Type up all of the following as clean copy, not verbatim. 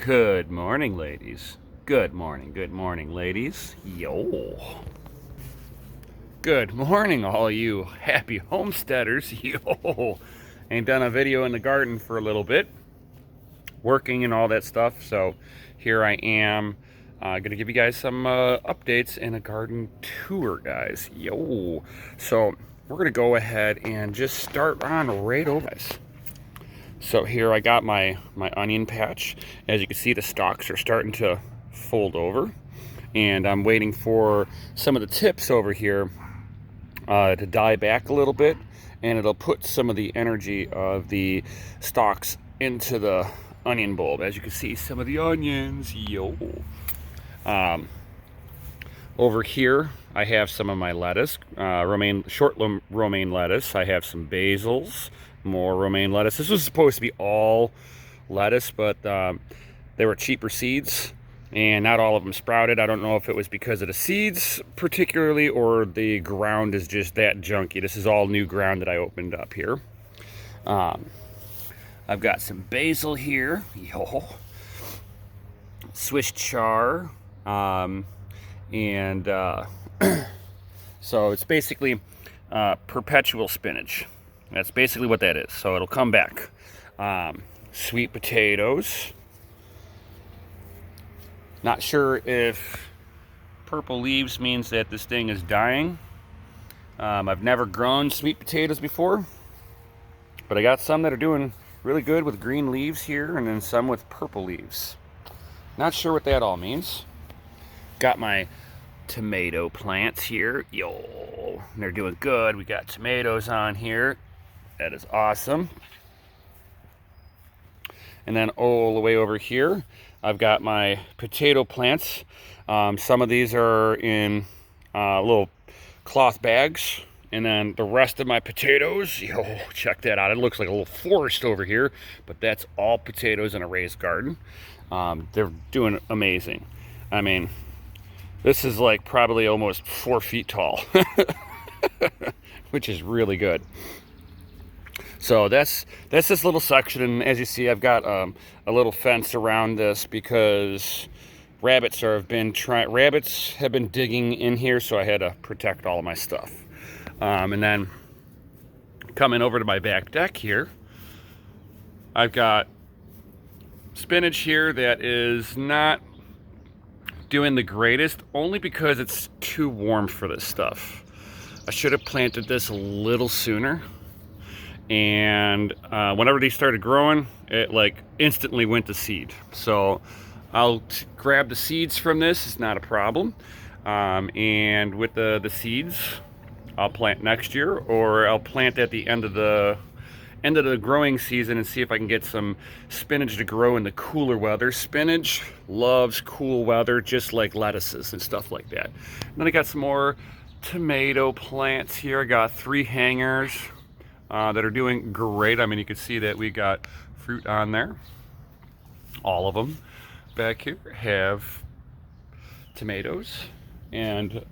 Good morning, ladies. Good morning, ladies. Yo. Good morning, all you happy homesteaders. Yo. Ain't done a video in the garden for a little bit, working and all that stuff. So here I am, gonna give you guys some updates and a garden tour, guys. Yo. So we're gonna go ahead and just start on right over, guys. So here I got my onion patch. As you can see, the stalks are starting to fold over, and I'm waiting for some of the tips over here to die back a little bit, and it'll put some of the energy of the stalks into the onion bulb. As you can see, some of the onions, yo. Over here, I have some of my lettuce, short romaine lettuce. I have some basils, more romaine lettuce. This was supposed to be all lettuce, but they were cheaper seeds, and not all of them sprouted. I don't know if it was because of the seeds particularly, or the ground is just that junky. This is all new ground that I opened up here. I've got some basil here, yo. Swiss chard, and so it's basically perpetual spinach. That's basically what that is. So it'll come back. Sweet potatoes. Not sure if purple leaves means that this thing is dying. I've never grown sweet potatoes before, but I got some that are doing really good with green leaves here, and then some with purple leaves. Not sure what that all means. Got my tomato plants here, yo, they're doing good. We got tomatoes on here. That is awesome. And then all the way over here, I've got my potato plants. Some of these are in little cloth bags, and then the rest of my potatoes, yo, check that out. It looks like a little forest over here, but that's all potatoes in a raised garden. They're doing amazing. I mean, this is like probably almost 4 feet tall, which is really good. So that's this little section, and as you see, I've got a little fence around this because rabbits have been digging in here, so I had to protect all of my stuff. And then coming over to my back deck here, I've got spinach here that is not doing the greatest, only because it's too warm for this stuff. I should have planted this a little sooner, and whenever they started growing, it like instantly went to seed. So I'll grab the seeds from this, it's not a problem. And with the seeds, I'll plant next year, or I'll plant at the end of the growing season and see if I can get some spinach to grow in the cooler weather. Spinach loves cool weather, just like lettuces and stuff like that. And then I got some more tomato plants here. I got 3 hangers that are doing great. I mean, you can see that we got fruit on there. All of them back here have tomatoes, and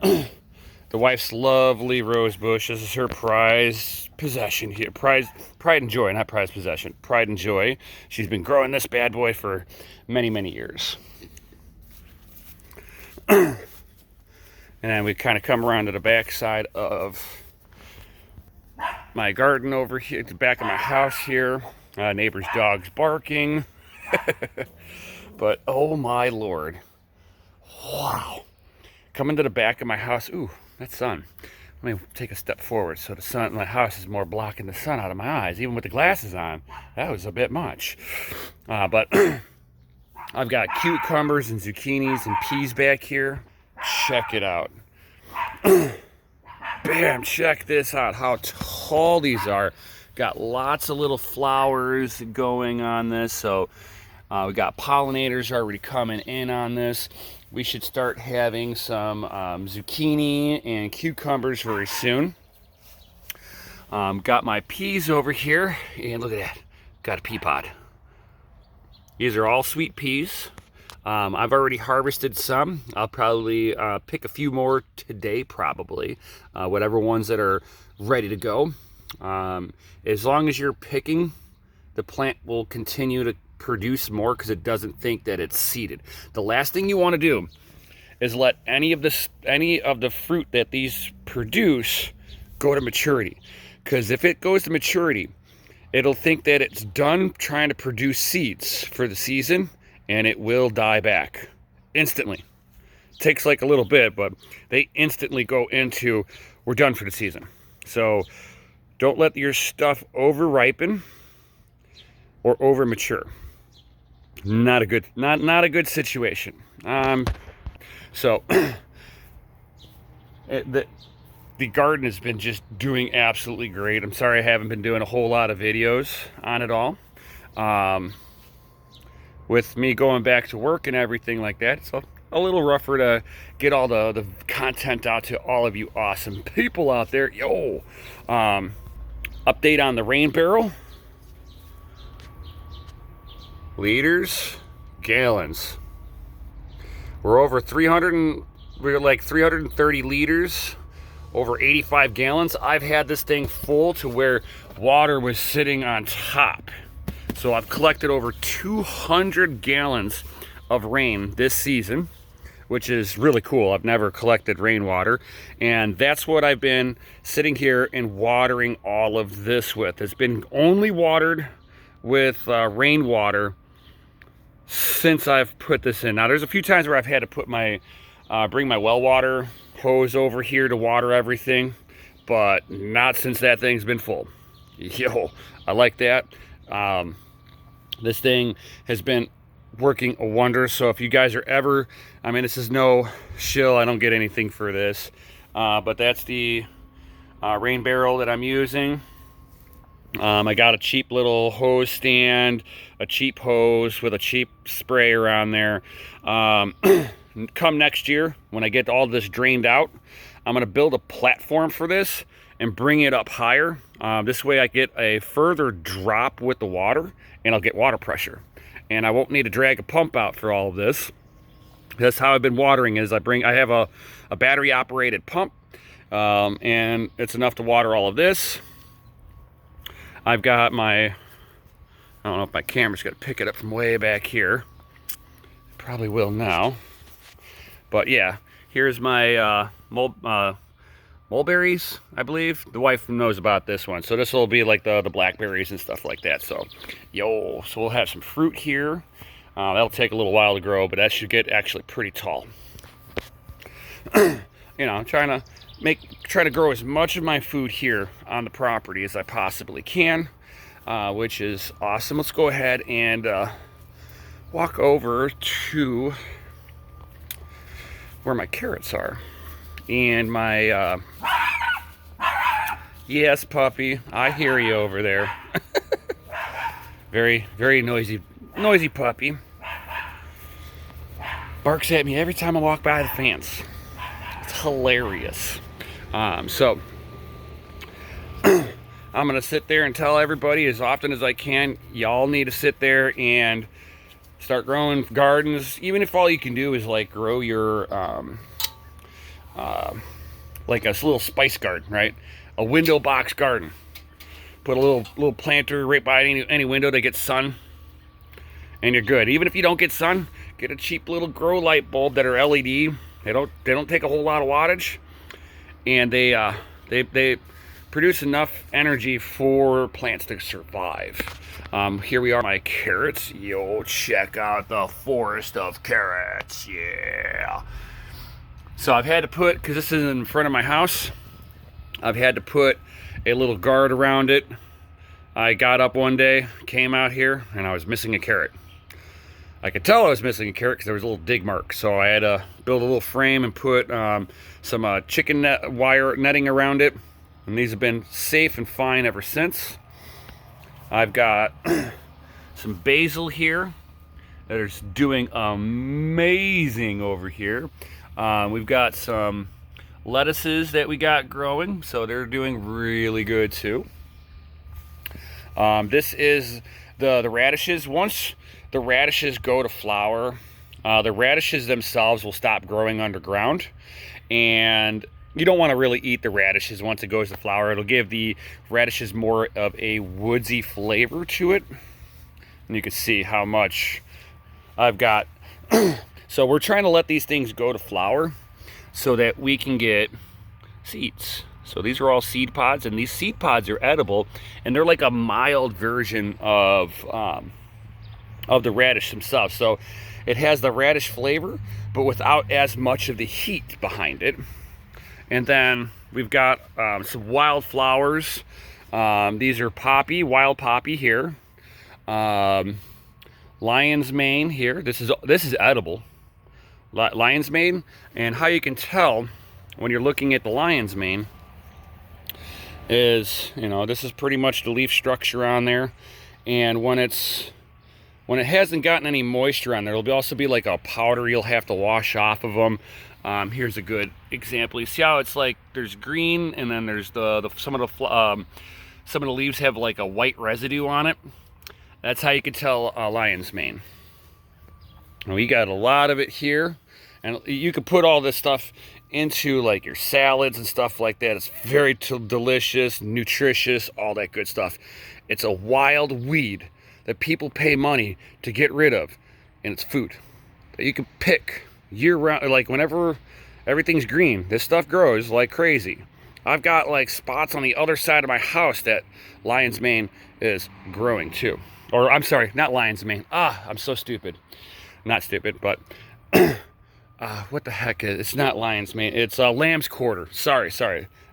the wife's lovely rose bush. This is her prized possession here. Pride and joy, not prized possession. Pride and joy. She's been growing this bad boy for many, many years. And then we kind of come around to the back side of my garden over here, at the back of my house here. Neighbor's dog's barking. But oh my Lord. Wow. Coming to the back of my house. Ooh, that sun. Let me take a step forward so the sun, my house is more blocking the sun out of my eyes, even with the glasses on. That was a bit much. But I've got cucumbers and zucchinis and peas back here. Check it out. Bam, check this out, how tall these are. Got lots of little flowers going on this, so we got pollinators already coming in on this. We should start having some zucchini and cucumbers very soon. Got my peas over here, and look at that, got a pea pod. These are all sweet peas. I've already harvested some. I'll probably pick a few more today, probably. Whatever ones that are ready to go. As long as you're picking, the plant will continue to produce more because it doesn't think that it's seeded. The last thing you want to do is let any of the fruit that these produce go to maturity. Because if it goes to maturity, it'll think that it's done trying to produce seeds for the season, and it will die back instantly. Takes like a little bit, but they instantly go into, we're done for the season. So don't let your stuff over ripen or over mature. Not a good situation. So the garden has been just doing absolutely great. I'm sorry I haven't been doing a whole lot of videos on it all. With me going back to work and everything like that, it's a little rougher to get all the content out to all of you awesome people out there. Yo, update on the rain barrel. Liters, gallons. We're over 300 we're like 330 liters, over 85 gallons. I've had this thing full to where water was sitting on top. So I've collected over 200 gallons of rain this season, which is really cool. I've never collected rainwater, and that's what I've been sitting here and watering all of this with. It's been only watered with rainwater since I've put this in. Now there's a few times where I've had to put my bring my well water hose over here to water everything, but not since that thing's been full. Yo, I like that. This thing has been working a wonder. So if you guys are ever, I mean, this is no shill, I don't get anything for this, but that's the rain barrel that I'm using. I got a cheap little hose stand, a cheap hose with a cheap sprayer on there. Come next year, when I get all this drained out, I'm going to build a platform for this and bring it up higher. This way I get a further drop with the water, and I'll get water pressure. And I won't need to drag a pump out for all of this. That's how I've been watering, is I have a battery operated pump, and it's enough to water all of this. I've got my, I don't know if my camera's going to pick it up from way back here. Probably will now. But yeah, here's my mulberries, I believe. The wife knows about this one. So this will be like the blackberries and stuff like that. So, so we'll have some fruit here. That'll take a little while to grow, but that should get actually pretty tall. I'm trying to grow as much of my food here on the property as I possibly can, which is awesome. Let's go ahead and walk over to where my carrots are. And my, yes, puppy, I hear you over there. Very, very noisy puppy. Barks at me every time I walk by the fence. It's hilarious. So I'm gonna sit there and tell everybody as often as I can, y'all need to sit there and start growing gardens, even if all you can do is like grow your like a little spice garden, right? A window box garden. Put a little planter right by any window that gets sun, and you're good. Even if you don't get sun, get a cheap little grow light bulb that are LED. They don't take a whole lot of wattage, and they produce enough energy for plants to survive. Here we are, my carrots. Yo, check out the forest of carrots. Yeah. So I've had to put, because this is in front of my house, I've had to put a little guard around it. I got up one day, came out here, and I was missing a carrot. I could tell I was missing a carrot because there was a little dig mark. So I had to build a little frame and put some chicken net wire netting around it. And these have been safe and fine ever since. I've got some basil here that is doing amazing over here. We've got some lettuces that we got growing, so they're doing really good too. This is the radishes. Once the radishes go to flower, the radishes themselves will stop growing underground, and you don't want to really eat the radishes once it goes to flower. It'll give the radishes more of a woodsy flavor to it. And you can see how much I've got. So we're trying to let these things go to flower so that we can get seeds. So these are all seed pods, and these seed pods are edible, and they're like a mild version of the radish themselves. So it has the radish flavor, but without as much of the heat behind it. And then we've got some wildflowers. These are poppy, wild poppy here. Lion's mane here. This is edible. Lion's mane, and how you can tell when you're looking at the lion's mane is, this is pretty much the leaf structure on there, and when it hasn't gotten any moisture on there, it'll also be like a powder you'll have to wash off of them. Here's a good example. You see how it's like there's green, and then there's some of the leaves have like a white residue on it. That's how you can tell lion's mane. We got a lot of it here, and you can put all this stuff into like your salads and stuff like that. It's very delicious, nutritious, all that good stuff. It's a wild weed that people pay money to get rid of, and it's food that you can pick year round. Like whenever everything's green, this stuff grows like crazy. I've got like spots on the other side of my house that lion's mane is growing too. Or I'm sorry, not lion's mane. I'm so stupid. Not stupid, but what the heck is it's not lion's mane. It's lamb's quarter. Sorry.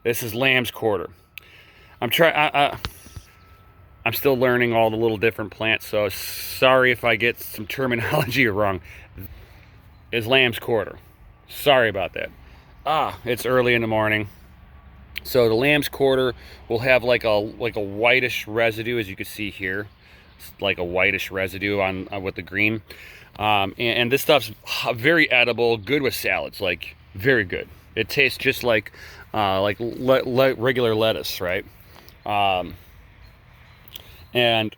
This is lamb's quarter. I'm still learning all the little different plants, so sorry if I get some terminology wrong. Is lamb's quarter. Sorry about that. It's early in the morning. So the lamb's quarter will have like a whitish residue, as you can see here. It's like a whitish residue on with the green. And this stuff's very edible, good with salads, like very good. It tastes just like regular lettuce, right? And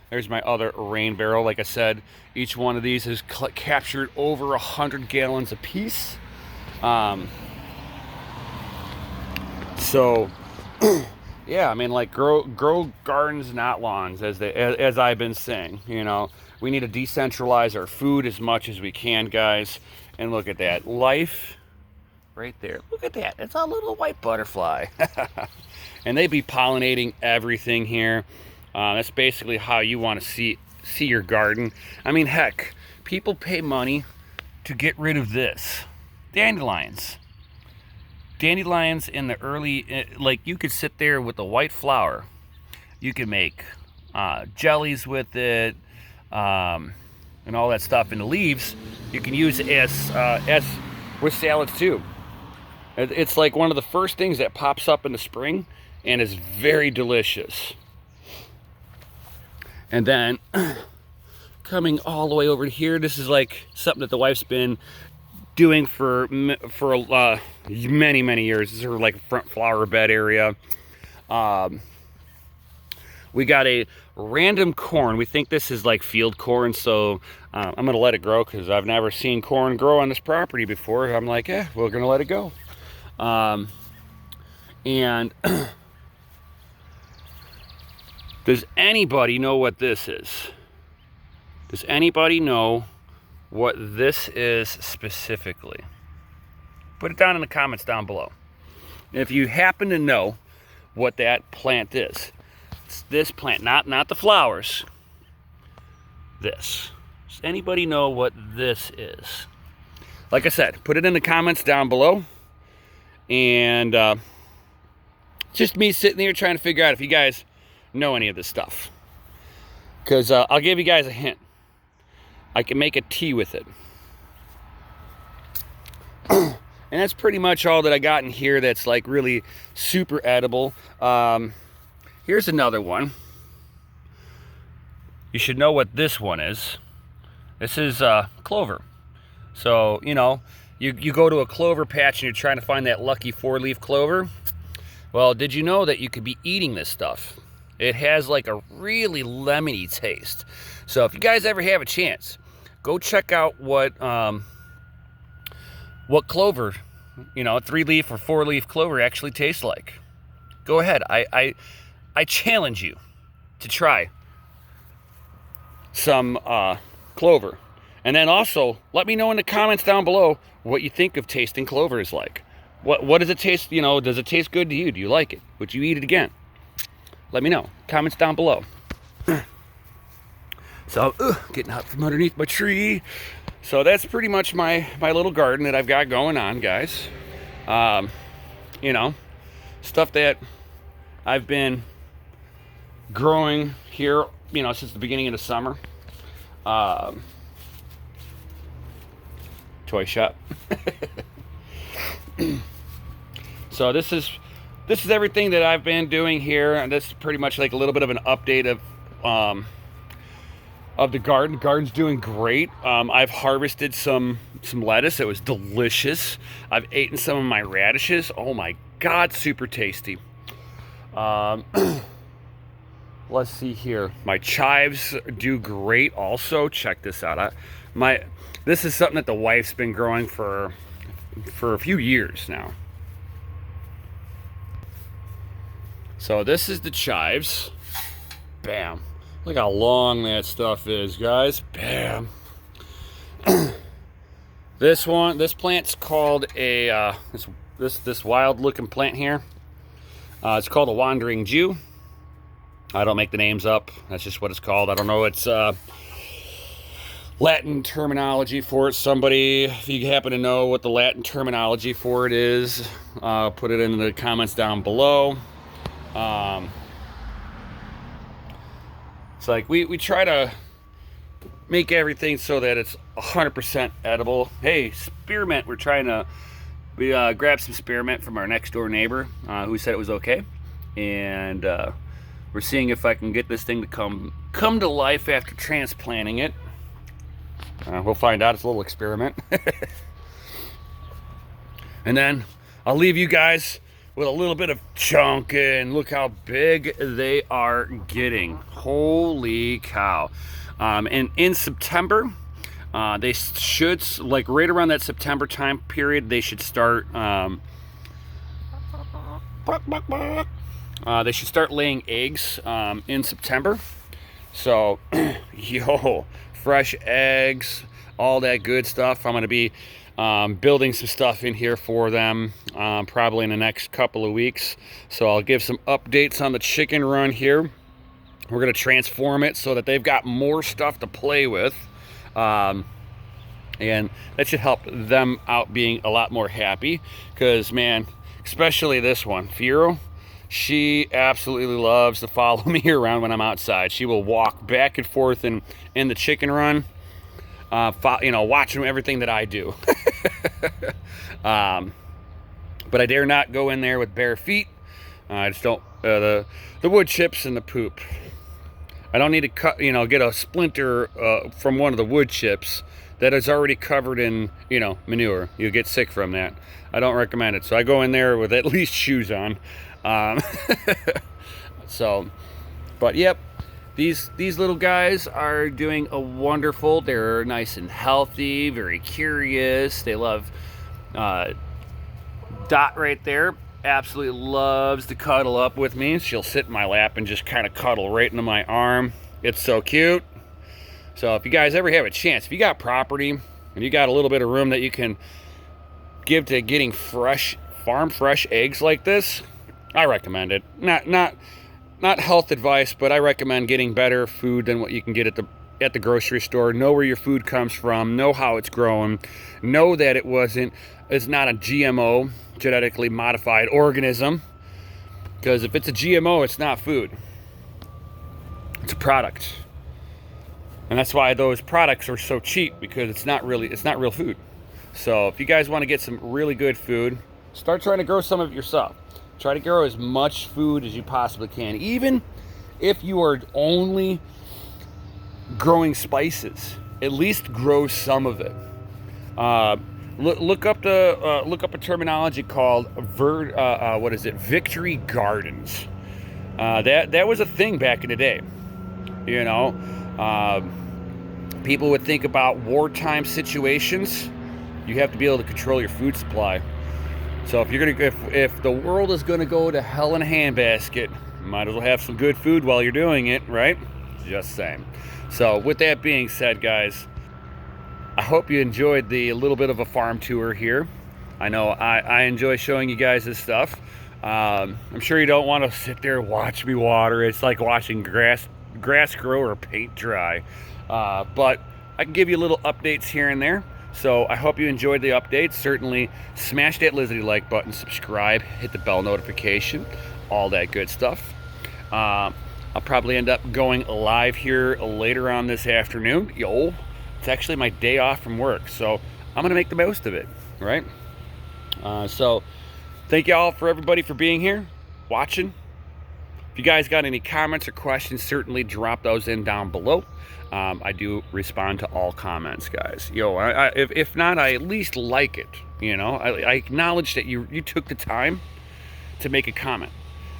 there's my other rain barrel. Like I said, each one of these has captured over 100 gallons a piece. So yeah, I mean, like grow gardens, not lawns, as I've been saying. We need to decentralize our food as much as we can, guys. And look at that life right there. Look at that. It's a little white butterfly. And they be pollinating everything here. That's basically how you want to see your garden. I mean, heck, people pay money to get rid of this. Dandelions. Dandelions in the early, like you could sit there with the white flower. You can make jellies with it. And all that stuff. And the leaves you can use as with salads too. It's like one of the first things that pops up in the spring and is very delicious. And then coming all the way over here, this is like something that the wife's been doing for many years. This is her like front flower bed area. We got a random corn. We think this is like field corn, so I'm gonna let it grow because I've never seen corn grow on this property before. I'm like, we're gonna let it go. And does anybody know what this is? Does anybody know what this is specifically? Put it down in the comments down below. And if you happen to know what that plant is, it's this plant, not the flowers. This. Does anybody know what this is? Like I said, put it in the comments down below. And just me sitting here trying to figure out if you guys know any of this stuff. Because I'll give you guys a hint. I can make a tea with it. And that's pretty much all that I got in here that's like really super edible. Here's another one. You should know what this one is. This is clover. So, you go to a clover patch and you're trying to find that lucky 4-leaf clover. Well, did you know that you could be eating this stuff? It has like a really lemony taste. So if you guys ever have a chance, go check out what clover, 3-leaf or 4-leaf clover actually tastes like. Go ahead. I challenge you to try some clover. And then also, let me know in the comments down below what you think of tasting clover is like. What does it taste, you know, does it taste good to you? Do you like it? Would you eat it again? Let me know. Comments down below. So, getting out from underneath my tree. So that's pretty much my little garden that I've got going on, guys. You know, stuff that I've been growing here, you know, since the beginning of the summer. Toy shop. So this is everything that I've been doing here, and this is pretty much like a little bit of an update of the garden. The garden's doing great. I've harvested some lettuce. It was delicious. I've eaten some of my radishes. Oh my God, super tasty. Let's see here. My chives do great also. Check this out. This is something that the wife's been growing for a few years now. So this is the chives. Bam. Look how long that stuff is, guys. Bam. This plant's called a this wild looking plant here. It's called a wandering Jew. I don't make the names up. That's just what it's called. I don't know. It's Latin terminology for it. Somebody, if you happen to know what the Latin terminology for it is, put it in the comments down below. It's like we try to make everything so that it's 100% edible. Hey, spearmint, we grabbed some spearmint from our next door neighbor who said it was okay, and we're seeing if I can get this thing to come to life after transplanting it. We'll find out. It's a little experiment. And then I'll leave you guys with a little bit of chunking. Look how big they are getting. Holy cow. And in September, they should, like right around that September time period, they should start laying eggs in September. So, yo, fresh eggs, all that good stuff. I'm going to be building some stuff in here for them probably in the next couple of weeks. So I'll give some updates on the chicken run here. We're going to transform it so that they've got more stuff to play with. And that should help them out being a lot more happy. Because, man, especially this one, Fiero, she absolutely loves to follow me around when I'm outside. She will walk back and forth in the chicken run, you know, watching everything that I do. But I dare not go in there with bare feet. I just don't, the wood chips and the poop. I don't need to cut, you know, get a splinter from one of the wood chips that is already covered in, you know, manure. You'll get sick from that. I don't recommend it. So I go in there with at least shoes on. So, but yep, these little guys are doing a wonderful. They're nice and healthy, very curious. They love Dot right there. Absolutely loves to cuddle up with me. She'll sit in my lap and just kind of cuddle right into my arm. It's so cute. So if you guys ever have a chance, if you got property and you got a little bit of room that you can give to getting farm fresh eggs like this, I recommend it. Not health advice, but I recommend getting better food than what you can get at the grocery store. Know where your food comes from. Know how it's grown. Know that it's not a GMO, genetically modified organism. Because if it's a GMO, it's not food. It's a product. And that's why those products are so cheap, because it's not real food. So if you guys want to get some really good food, start trying to grow some of it yourself. Try to grow as much food as you possibly can. Even if you are only growing spices, at least grow some of it. Look up a terminology called Victory Gardens. That was a thing back in the day. You know, people would think about wartime situations. You have to be able to control your food supply. So if the world is gonna go to hell in a handbasket, you might as well have some good food while you're doing it, right? Just saying. So with that being said, guys, I hope you enjoyed the little bit of a farm tour here. I know I enjoy showing you guys this stuff. I'm sure you don't want to sit there and watch me water. It's like watching grass grow or paint dry. But I can give you little updates here and there. So I hope you enjoyed the updates. Certainly smash that Lizzie like button, subscribe, hit the bell notification, all that good stuff. I'll probably end up going live here later on this afternoon. It's actually my day off from work, so I'm gonna make the most of it, right? So thank you all for everybody for being here, watching. If you guys got any comments or questions, certainly drop those in down below. I do respond to all comments, guys. If not, I at least like it. I acknowledge that you took the time to make a comment.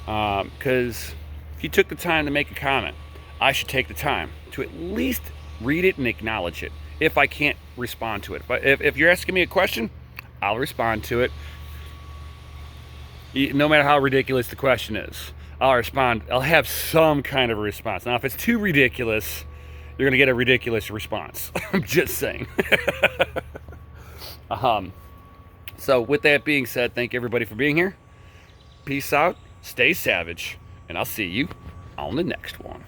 Because if you took the time to make a comment, I should take the time to at least read it and acknowledge it if I can't respond to it. But if you're asking me a question, I'll respond to it. No matter how ridiculous the question is, I'll respond. I'll have some kind of a response. Now, if it's too ridiculous, you're going to get a ridiculous response. I'm just saying. So with that being said, thank everybody for being here. Peace out. Stay savage. And I'll see you on the next one.